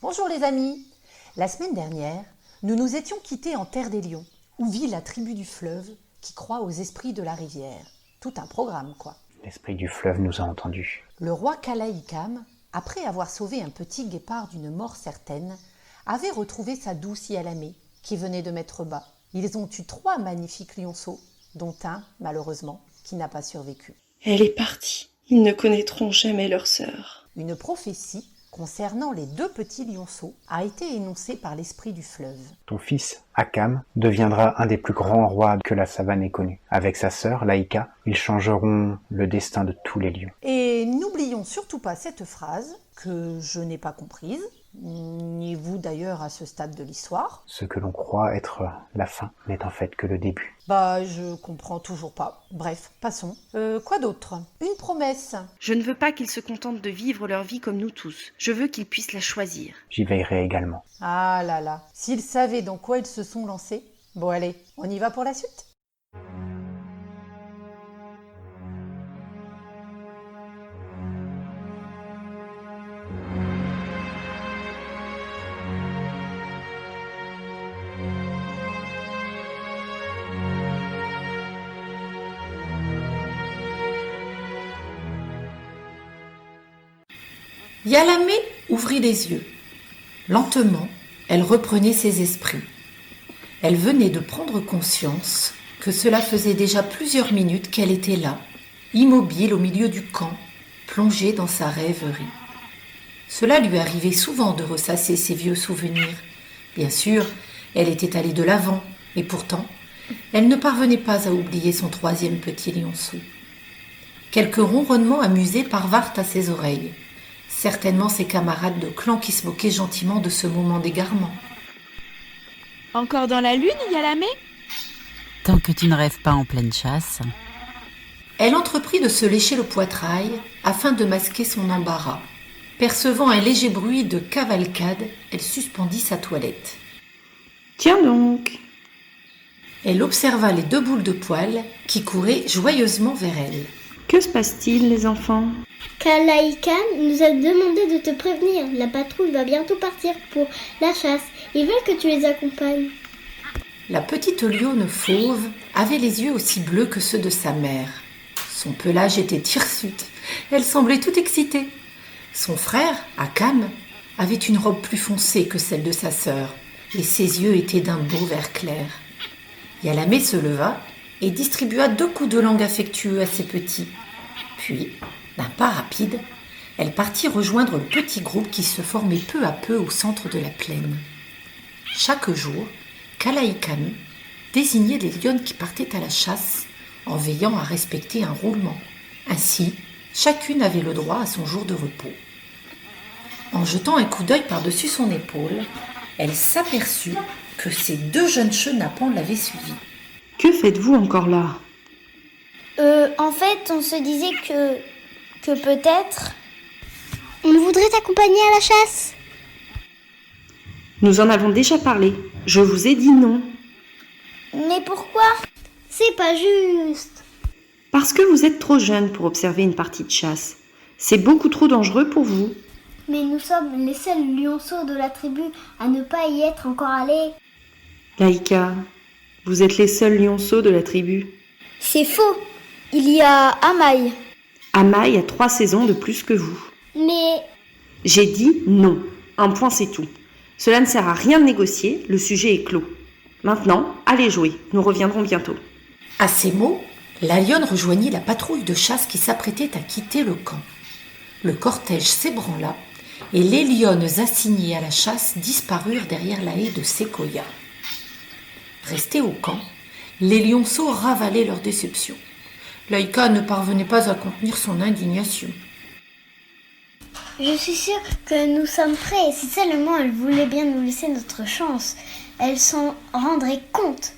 Bonjour les amis. La semaine dernière, nous nous étions quittés en terre des lions, où vit la tribu du fleuve qui croit aux esprits de la rivière. Tout un programme, quoi. L'esprit du fleuve nous a entendus. Le roi Kalaïkam, après avoir sauvé un petit guépard d'une mort certaine, avait retrouvé sa douce Yalamé, qui venait de mettre bas. Ils ont eu 3 magnifiques lionceaux, dont un, malheureusement, qui n'a pas survécu. Elle est partie. Ils ne connaîtront jamais leur sœur. Une prophétie concernant les 2 petits lionceaux a été énoncée par l'esprit du fleuve. Ton fils, Akam, deviendra un des plus grands rois que la savane ait connu. Avec sa sœur, Laïka, ils changeront le destin de tous les lions. Et n'oublions surtout pas cette phrase, que je n'ai pas comprise, ni vous d'ailleurs à ce stade de l'histoire. Ce que l'on croit être la fin n'est en fait que le début. Je comprends toujours pas. Bref, passons. Quoi d'autre? Une promesse. Je ne veux pas qu'ils se contentent de vivre leur vie comme nous tous. Je veux qu'ils puissent la choisir. J'y veillerai également. Ah là là, s'ils savaient dans quoi ils se sont lancés. Bon allez, on y va pour la suite? Yalamé ouvrit les yeux. Lentement, elle reprenait ses esprits. Elle venait de prendre conscience que cela faisait déjà plusieurs minutes qu'elle était là, immobile au milieu du camp, plongée dans sa rêverie. Cela lui arrivait souvent de ressasser ses vieux souvenirs. Bien sûr, elle était allée de l'avant, et pourtant, elle ne parvenait pas à oublier son 3e petit lionceau. Quelques ronronnements amusés parvinrent à ses oreilles. Certainement ses camarades de clan qui se moquaient gentiment de ce moment d'égarement. Encore dans la lune, Yalamé ? Tant que tu ne rêves pas en pleine chasse. Elle entreprit de se lécher le poitrail afin de masquer son embarras. Percevant un léger bruit de cavalcade, elle suspendit sa toilette. Tiens donc. Elle observa les 2 boules de poils qui couraient joyeusement vers elle. Que se passe-t-il, les enfants ? Kalaïkam nous a demandé de te prévenir. La patrouille va bientôt partir pour la chasse. Ils veulent que tu les accompagnes. La petite lionne fauve avait les yeux aussi bleus que ceux de sa mère. Son pelage était hirsute. Elle semblait toute excitée. Son frère, Akam, avait une robe plus foncée que celle de sa sœur, et ses yeux étaient d'un beau vert clair. Yalamé se leva et distribua 2 coups de langue affectueux à ses petits. Puis, d'un pas rapide, elle partit rejoindre le petit groupe qui se formait peu à peu au centre de la plaine. Chaque jour, Kalaïkam désignait les lionnes qui partaient à la chasse en veillant à respecter un roulement. Ainsi, chacune avait le droit à son jour de repos. En jetant un coup d'œil par-dessus son épaule, elle s'aperçut que ses 2 jeunes chenapans l'avaient suivie. Que faites-vous encore là ? En fait, on se disait que peut-être... On voudrait t'accompagner à la chasse. Nous en avons déjà parlé. Je vous ai dit non. Mais pourquoi ? C'est pas juste. Parce que vous êtes trop jeune pour observer une partie de chasse. C'est beaucoup trop dangereux pour vous. Mais nous sommes les seuls lionceaux de la tribu à ne pas y être encore allés. Laïka, vous êtes les seuls lionceaux de la tribu. C'est faux. Il y a Amaï. Amaï a 3 saisons de plus que vous. Mais... J'ai dit non. Un point, c'est tout. Cela ne sert à rien de négocier, le sujet est clos. Maintenant, allez jouer, nous reviendrons bientôt. À ces mots, la lionne rejoignit la patrouille de chasse qui s'apprêtait à quitter le camp. Le cortège s'ébranla et les lionnes assignées à la chasse disparurent derrière la haie de séquoia. Restés au camp, les lionceaux ravalaient leur déception. Laïka ne parvenait pas à contenir son indignation. Je suis sûre que nous sommes prêts. Si seulement elle voulait bien nous laisser notre chance, elle s'en rendrait compte.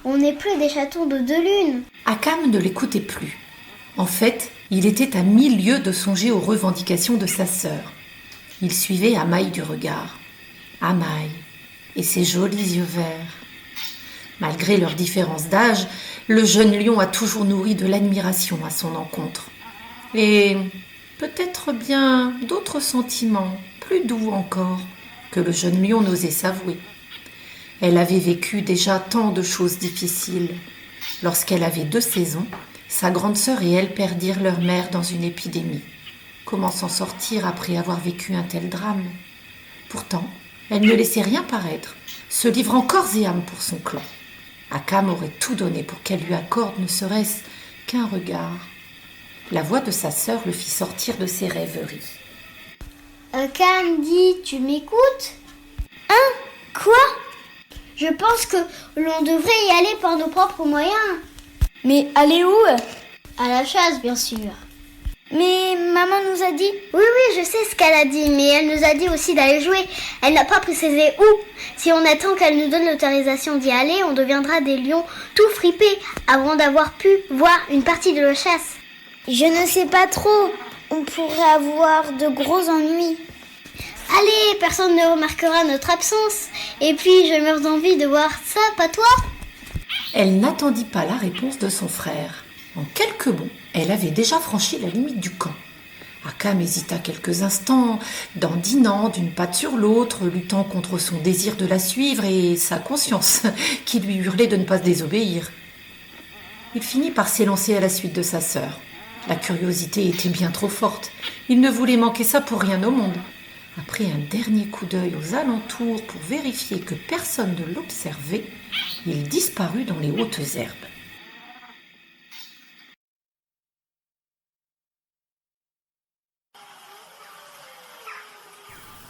On n'est plus des chatons de 2 lunes. Akam ne l'écoutait plus. En fait, il était à 1000 lieues de songer aux revendications de sa sœur. Il suivait Amaï du regard. Amaï et ses jolis yeux verts. Malgré leur différence d'âge, le jeune lion a toujours nourri de l'admiration à son encontre. Et peut-être bien d'autres sentiments, plus doux encore, que le jeune lion n'osait s'avouer. Elle avait vécu déjà tant de choses difficiles. Lorsqu'elle avait 2 saisons, sa grande sœur et elle perdirent leur mère dans une épidémie. Comment s'en sortir après avoir vécu un tel drame ? Pourtant, elle ne laissait rien paraître, se livrant corps et âme pour son clan. Akam aurait tout donné pour qu'elle lui accorde ne serait-ce qu'un regard. La voix de sa sœur le fit sortir de ses rêveries. Akam dit, tu m'écoutes ? Hein ? Quoi ? Je pense que l'on devrait y aller par nos propres moyens. Mais aller où ? À la chasse, bien sûr. Mais maman nous a dit... Oui, je sais ce qu'elle a dit, mais elle nous a dit aussi d'aller jouer. Elle n'a pas précisé où. Si on attend qu'elle nous donne l'autorisation d'y aller, on deviendra des lions tout fripés avant d'avoir pu voir une partie de la chasse. Je ne sais pas trop. On pourrait avoir de gros ennuis. Allez, personne ne remarquera notre absence. Et puis, je meurs d'envie de voir ça, pas toi ? Elle n'attendit pas la réponse de son frère. En quelques bonds, elle avait déjà franchi la limite du camp. Akam hésita quelques instants, dandinant d'une patte sur l'autre, luttant contre son désir de la suivre et sa conscience, qui lui hurlait de ne pas désobéir. Il finit par s'élancer à la suite de sa sœur. La curiosité était bien trop forte. Il ne voulait manquer ça pour rien au monde. Après un dernier coup d'œil aux alentours pour vérifier que personne ne l'observait, il disparut dans les hautes herbes.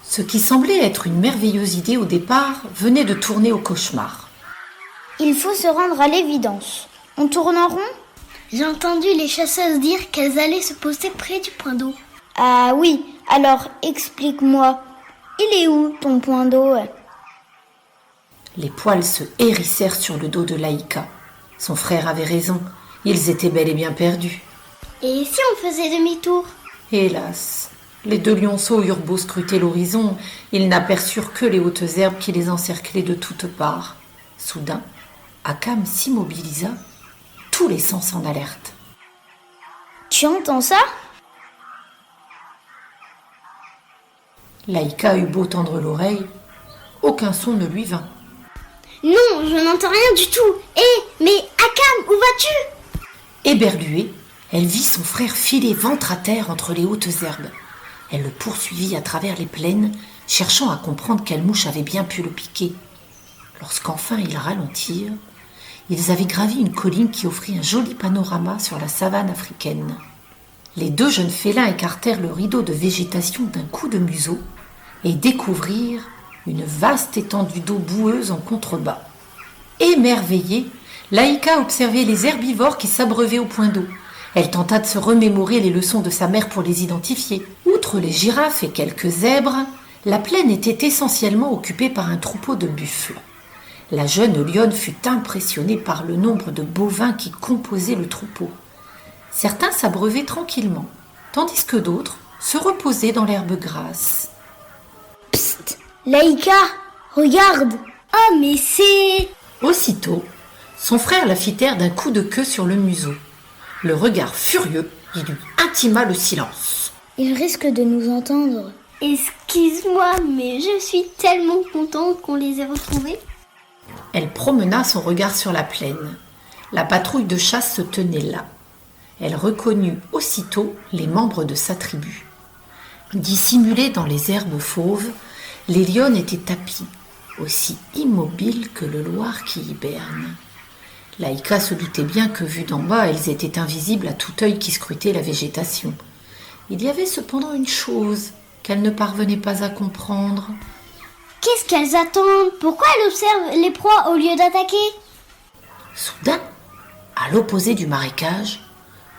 Ce qui semblait être une merveilleuse idée au départ venait de tourner au cauchemar. Il faut se rendre à l'évidence. On tourne en rond ? J'ai entendu les chasseuses dire qu'elles allaient se poster près du point d'eau. Ah oui, alors explique-moi. Il est où ton point d'eau ? Les poils se hérissèrent sur le dos de Laïka. Son frère avait raison, ils étaient bel et bien perdus. Et si on faisait demi-tour ? Hélas, les 2 lionceaux eurent beau scruter l'horizon, ils n'aperçurent que les hautes herbes qui les encerclaient de toutes parts. Soudain, Akam s'immobilisa, tous les sens en alerte. Tu entends ça ? Laïka eut beau tendre l'oreille, aucun son ne lui vint. Non, je n'entends rien du tout. Mais Akam, où vas-tu ? Éberluée, elle vit son frère filer ventre à terre entre les hautes herbes. Elle le poursuivit à travers les plaines, cherchant à comprendre quelle mouche avait bien pu le piquer. Lorsqu'enfin ils ralentirent, ils avaient gravi une colline qui offrit un joli panorama sur la savane africaine. Les 2 jeunes félins écartèrent le rideau de végétation d'un coup de museau et découvrirent une vaste étendue d'eau boueuse en contrebas. Émerveillée, Laïka observait les herbivores qui s'abreuvaient au point d'eau. Elle tenta de se remémorer les leçons de sa mère pour les identifier. Outre les girafes et quelques zèbres, la plaine était essentiellement occupée par un troupeau de buffles. La jeune lionne fut impressionnée par le nombre de bovins qui composaient le troupeau. Certains s'abreuvaient tranquillement, tandis que d'autres se reposaient dans l'herbe grasse. Psst, Laïka, regarde ! Oh, mais c'est... Aussitôt, son frère la fit taire d'un coup de queue sur le museau. Le regard furieux, il lui intima le silence. Il risque de nous entendre. Excuse-moi, mais je suis tellement contente qu'on les ait retrouvés. Elle promena son regard sur la plaine. La patrouille de chasse se tenait là. Elle reconnut aussitôt les membres de sa tribu. Dissimulés dans les herbes fauves, les lionnes étaient tapies, aussi immobiles que le loir qui hiberne. Laïka se doutait bien que, vues d'en bas, elles étaient invisibles à tout œil qui scrutait la végétation. Il y avait cependant une chose qu'elle ne parvenait pas à comprendre. Qu'est-ce qu'elles attendent ? Pourquoi elles observent les proies au lieu d'attaquer ? Soudain, à l'opposé du marécage,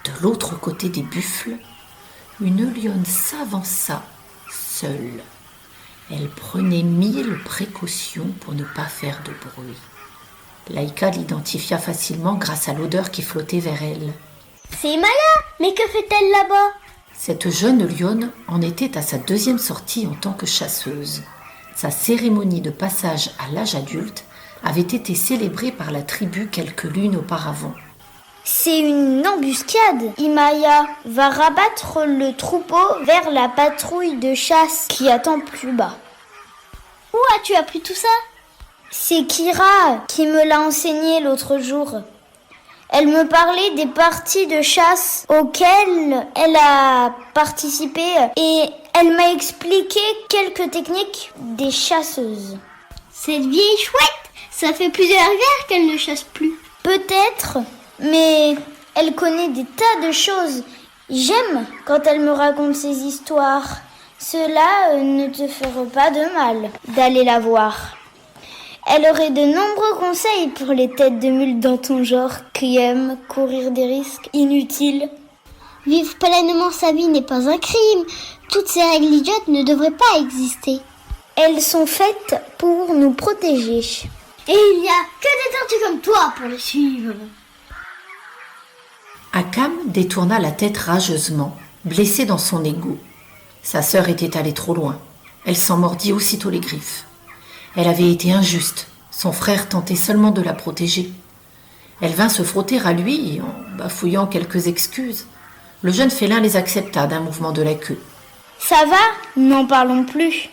de l'autre côté des buffles, une lionne s'avança seule. Elle prenait 1000 précautions pour ne pas faire de bruit. Laïka l'identifia facilement grâce à l'odeur qui flottait vers elle. C'est Maya, mais que fait-elle là-bas ? Cette jeune lionne en était à sa 2e sortie en tant que chasseuse. Sa cérémonie de passage à l'âge adulte avait été célébrée par la tribu quelques lunes auparavant. C'est une embuscade. Imaya va rabattre le troupeau vers la patrouille de chasse qui attend plus bas. Où as-tu appris tout ça? C'est Kira qui me l'a enseigné l'autre jour. Elle me parlait des parties de chasse auxquelles elle a participé et elle m'a expliqué quelques techniques des chasseuses. Cette vieille chouette, ça fait plusieurs guerres qu'elle ne chasse plus. Peut-être, mais elle connaît des tas de choses. J'aime quand elle me raconte ses histoires. Cela ne te ferait pas de mal d'aller la voir. Elle aurait de nombreux conseils pour les têtes de mule dans ton genre qui aiment courir des risques inutiles. Vivre pleinement sa vie n'est pas un crime. Toutes ces règles idiotes ne devraient pas exister. Elles sont faites pour nous protéger. Et il n'y a que des tortues comme toi pour les suivre. Akam détourna la tête rageusement, blessée dans son égo. Sa sœur était allée trop loin. Elle s'en mordit aussitôt les griffes. Elle avait été injuste. Son frère tentait seulement de la protéger. Elle vint se frotter à lui en bafouillant quelques excuses. Le jeune félin les accepta d'un mouvement de la queue. « Ça va, n'en parlons plus. »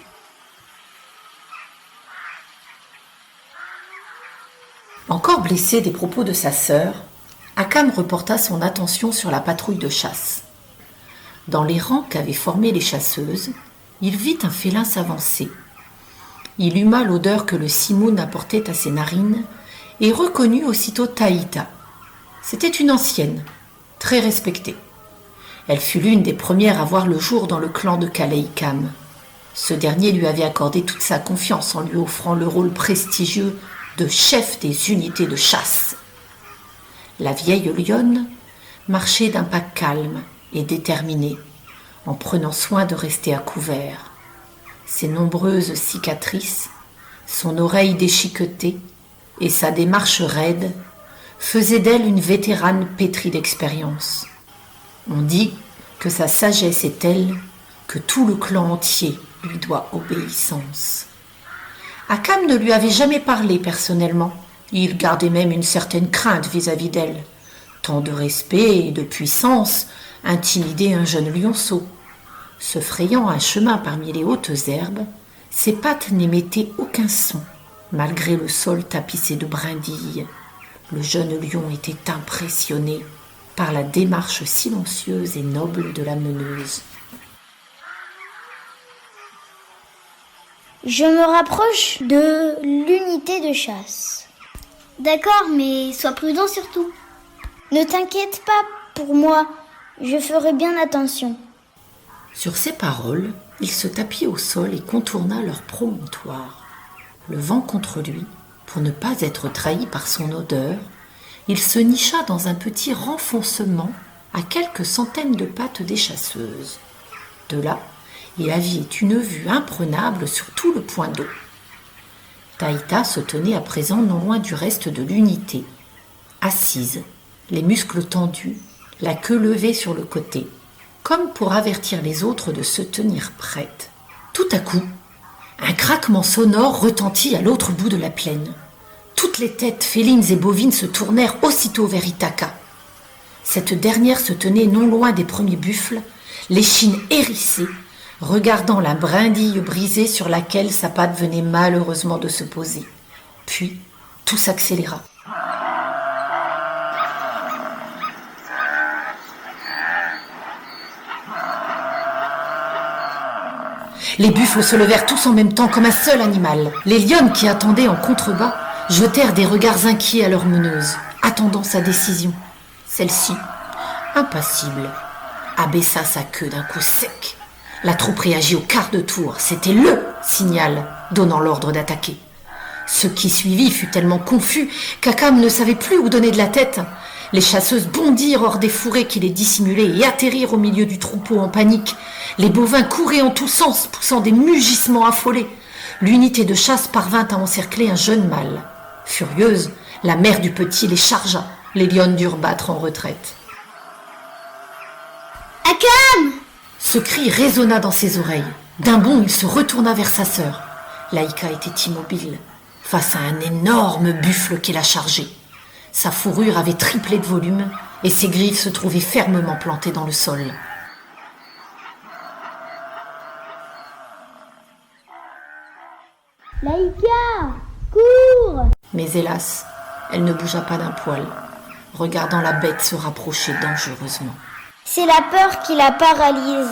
Encore blessé des propos de sa sœur, Akam reporta son attention sur la patrouille de chasse. Dans les rangs qu'avaient formés les chasseuses, il vit un félin s'avancer. Il huma l'odeur que le simoun apportait à ses narines et reconnut aussitôt Taïta. C'était une ancienne, très respectée. Elle fut l'une des premières à voir le jour dans le clan de Kaleikam. Ce dernier lui avait accordé toute sa confiance en lui offrant le rôle prestigieux de chef des unités de chasse. La vieille lionne marchait d'un pas calme et déterminé, en prenant soin de rester à couvert. Ses nombreuses cicatrices, son oreille déchiquetée et sa démarche raide faisaient d'elle une vétérane pétrie d'expérience. On dit que sa sagesse est telle que tout le clan entier lui doit obéissance. Akam ne lui avait jamais parlé personnellement. Il gardait même une certaine crainte vis-à-vis d'elle. Tant de respect et de puissance intimidaient un jeune lionceau. Se frayant un chemin parmi les hautes herbes, ses pattes n'émettaient aucun son, malgré le sol tapissé de brindilles. Le jeune lion était impressionné par la démarche silencieuse et noble de la meneuse. Je me rapproche de l'unité de chasse. D'accord, mais sois prudent surtout. Ne t'inquiète pas pour moi, je ferai bien attention. Sur ces paroles, il se tapit au sol et contourna leur promontoire. Le vent contre lui, pour ne pas être trahi par son odeur, il se nicha dans un petit renfoncement à quelques centaines de pattes des chasseuses. De là, il avait une vue imprenable sur tout le point d'eau. Taïta se tenait à présent non loin du reste de l'unité, assise, les muscles tendus, la queue levée sur le côté, comme pour avertir les autres de se tenir prêtes. Tout à coup, un craquement sonore retentit à l'autre bout de la plaine. Toutes les têtes félines et bovines se tournèrent aussitôt vers Ithaca. Cette dernière se tenait non loin des premiers buffles, l'échine hérissée, regardant la brindille brisée sur laquelle sa patte venait malheureusement de se poser. Puis, tout s'accéléra. Les buffles se levèrent tous en même temps comme un seul animal. Les lionnes qui attendaient en contrebas jetèrent des regards inquiets à leur meneuse, attendant sa décision. Celle-ci, impassible, abaissa sa queue d'un coup sec. La troupe réagit au quart de tour. C'était le signal donnant l'ordre d'attaquer. Ce qui suivit fut tellement confus qu'Akam ne savait plus où donner de la tête. Les chasseuses bondirent hors des fourrés qui les dissimulaient et atterrirent au milieu du troupeau en panique. Les bovins couraient en tous sens, poussant des mugissements affolés. L'unité de chasse parvint à encercler un jeune mâle. Furieuse, la mère du petit les chargea. Les lionnes durent battre en retraite. Akam! Ce cri résonna dans ses oreilles. D'un bond, il se retourna vers sa sœur. Laïka était immobile, face à un énorme buffle qui la chargeait. Sa fourrure avait triplé de volume et ses griffes se trouvaient fermement plantées dans le sol. Laïka, cours! Mais hélas, elle ne bougea pas d'un poil, regardant la bête se rapprocher dangereusement. C'est la peur qui la paralyse.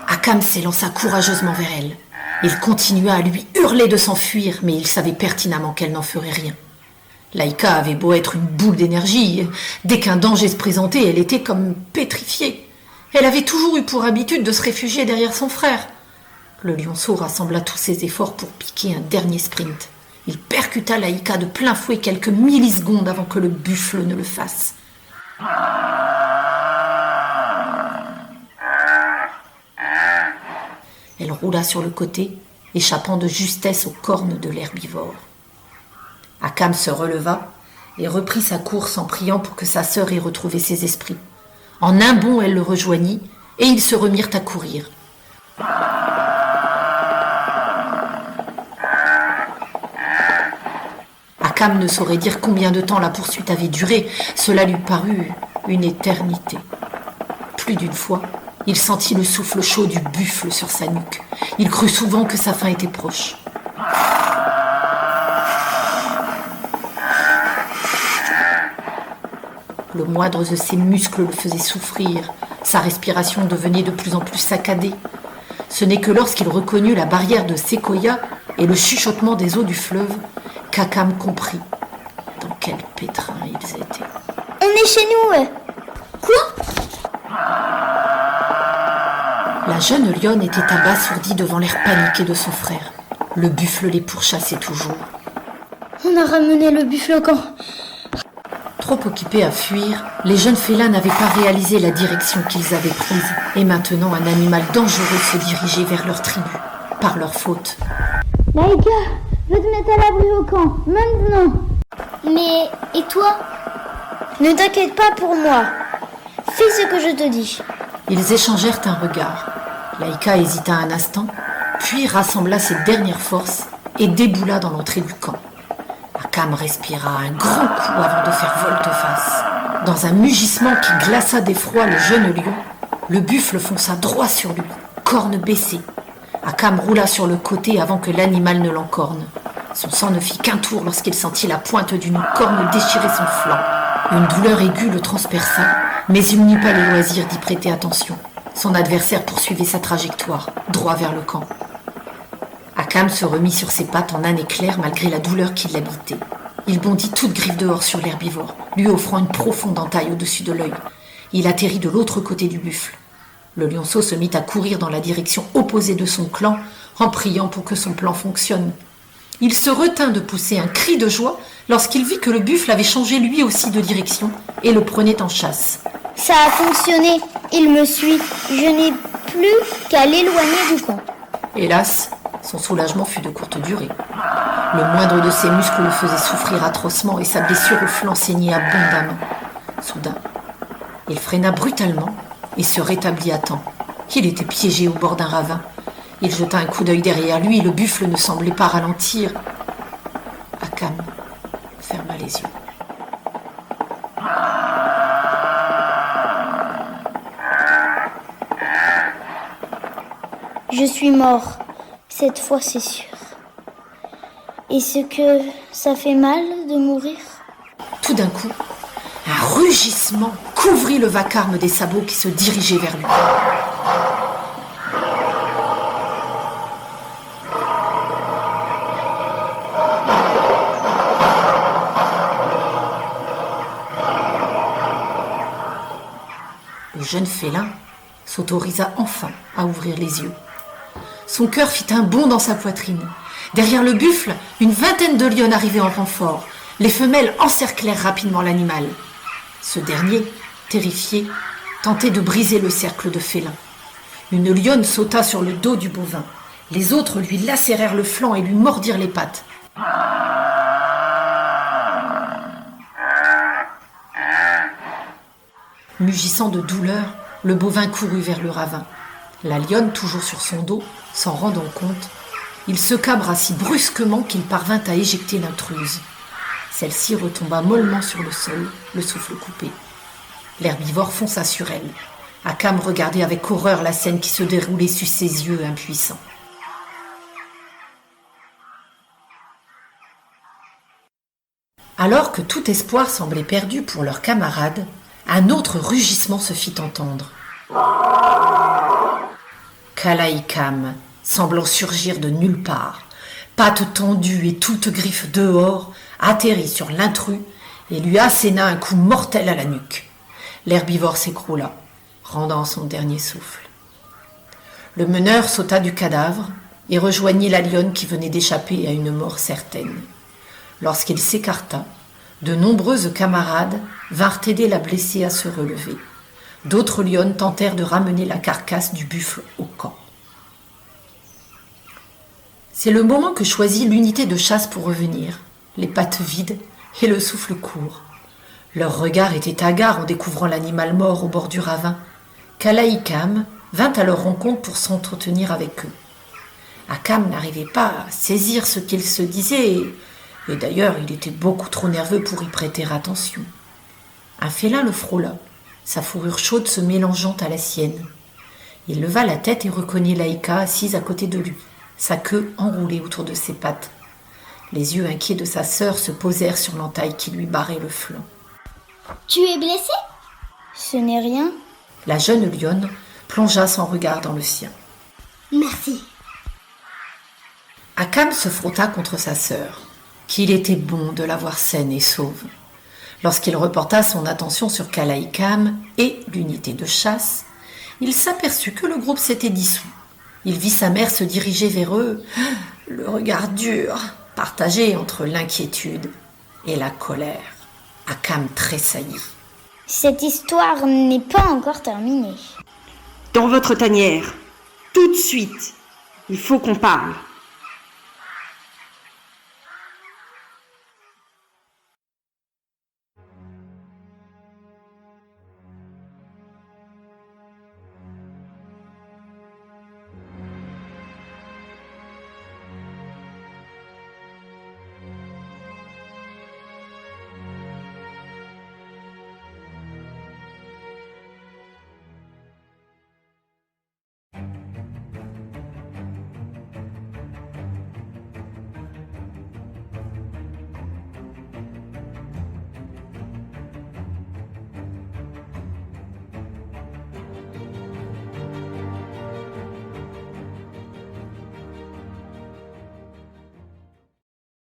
Akam s'élança courageusement vers elle. Il continua à lui hurler de s'enfuir, mais il savait pertinemment qu'elle n'en ferait rien. Laïka avait beau être une boule d'énergie, dès qu'un danger se présentait, elle était comme pétrifiée. Elle avait toujours eu pour habitude de se réfugier derrière son frère. Le lionceau rassembla tous ses efforts pour piquer un dernier sprint. Il percuta Laïka de plein fouet quelques millisecondes avant que le buffle ne le fasse. Elle roula sur le côté, échappant de justesse aux cornes de l'herbivore. Akam se releva et reprit sa course en priant pour que sa sœur ait retrouvé ses esprits. En un bond, elle le rejoignit et ils se remirent à courir. Akam ne saurait dire combien de temps la poursuite avait duré. Cela lui parut une éternité. Plus d'une fois, il sentit le souffle chaud du buffle sur sa nuque. Il crut souvent que sa fin était proche. Le moindre de ses muscles le faisait souffrir. Sa respiration devenait de plus en plus saccadée. Ce n'est que lorsqu'il reconnut la barrière de séquoia et le chuchotement des eaux du fleuve qu'Akam comprit dans quel pétrin ils étaient. On est chez nous. Quoi? La jeune lionne était abasourdie devant l'air paniqué de son frère. Le buffle les pourchassait toujours. On a ramené le buffle au camp. Trop occupés à fuir, les jeunes félins n'avaient pas réalisé la direction qu'ils avaient prise. Et maintenant, un animal dangereux se dirigeait vers leur tribu, par leur faute. Laïka, je vais te mettre à l'abri au camp, maintenant. Mais, et toi? Ne t'inquiète pas pour moi. Fais ce que je te dis. Ils échangèrent un regard. Laïka hésita un instant, puis rassembla ses dernières forces et déboula dans l'entrée du camp. Akam respira un grand coup avant de faire volte-face. Dans un mugissement qui glaça d'effroi le jeune lion, le buffle fonça droit sur lui, cornes baissées. Akam roula sur le côté avant que l'animal ne l'encorne. Son sang ne fit qu'un tour lorsqu'il sentit la pointe d'une corne déchirer son flanc. Une douleur aiguë le transperça, mais il n'eut pas le loisir d'y prêter attention. Son adversaire poursuivait sa trajectoire, droit vers le camp. Akam se remit sur ses pattes en un éclair malgré la douleur qui l'habitait. Il bondit toute griffe dehors sur l'herbivore, lui offrant une profonde entaille au-dessus de l'œil. Il atterrit de l'autre côté du buffle. Le lionceau se mit à courir dans la direction opposée de son clan, en priant pour que son plan fonctionne. Il se retint de pousser un cri de joie lorsqu'il vit que le buffle avait changé lui aussi de direction et le prenait en chasse. Ça a fonctionné. Il me suit. Je n'ai plus qu'à l'éloigner du camp. Hélas, son soulagement fut de courte durée. Le moindre de ses muscles le faisait souffrir atrocement et sa blessure au flanc saignait abondamment. Soudain, il freina brutalement et se rétablit à temps. Il était piégé au bord d'un ravin. Il jeta un coup d'œil derrière lui et le buffle ne semblait pas ralentir. Akam ferma les yeux. Je suis mort. Cette fois, c'est sûr. Est-ce que ça fait mal de mourir? Tout d'un coup, un rugissement couvrit le vacarme des sabots qui se dirigeaient vers lui. Le jeune félin s'autorisa enfin à ouvrir les yeux. Son cœur fit un bond dans sa poitrine. Derrière le buffle, une vingtaine de lionnes arrivaient en renfort. Les femelles encerclèrent rapidement l'animal. Ce dernier, terrifié, tentait de briser le cercle de félins. Une lionne sauta sur le dos du bovin. Les autres lui lacérèrent le flanc et lui mordirent les pattes. Mugissant de douleur, le bovin courut vers le ravin. La lionne, toujours sur son dos, s'en rendant compte, il se cabra si brusquement qu'il parvint à éjecter l'intruse. Celle-ci retomba mollement sur le sol, le souffle coupé. L'herbivore fonça sur elle. Akam regardait avec horreur la scène qui se déroulait sous ses yeux impuissants. Alors que tout espoir semblait perdu pour leurs camarades, un autre rugissement se fit entendre. Kalaï-Kam, semblant surgir de nulle part, pattes tendues et toutes griffes dehors, atterrit sur l'intrus et lui asséna un coup mortel à la nuque. L'herbivore s'écroula, rendant son dernier souffle. Le meneur sauta du cadavre et rejoignit la lionne qui venait d'échapper à une mort certaine. Lorsqu'il s'écarta, de nombreuses camarades vinrent aider la blessée à se relever. D'autres lionnes tentèrent de ramener la carcasse du buffle au camp. C'est le moment que choisit l'unité de chasse pour revenir, les pattes vides et le souffle court. Leur regard était hagard en découvrant l'animal mort au bord du ravin. Kalaï-Kam vint à leur rencontre pour s'entretenir avec eux. Akam n'arrivait pas à saisir ce qu'ils se disaient, et d'ailleurs il était beaucoup trop nerveux pour y prêter attention. Un félin le frôla, sa fourrure chaude se mélangeant à la sienne. Il leva la tête et reconnut Laïka assise à côté de lui, sa queue enroulée autour de ses pattes. Les yeux inquiets de sa sœur se posèrent sur l'entaille qui lui barrait le flanc. « Tu es blessée ?»« Ce n'est rien. » La jeune lionne plongea son regard dans le sien. « Merci. » Akam se frotta contre sa sœur, qu'il était bon de la voir saine et sauve. Lorsqu'il reporta son attention sur Kalaï-Kam et l'unité de chasse, il s'aperçut que le groupe s'était dissous. Il vit sa mère se diriger vers eux, le regard dur, partagé entre l'inquiétude et la colère. Akam tressaillit. « Cette histoire n'est pas encore terminée. » Dans votre tanière, tout de suite, il faut qu'on parle.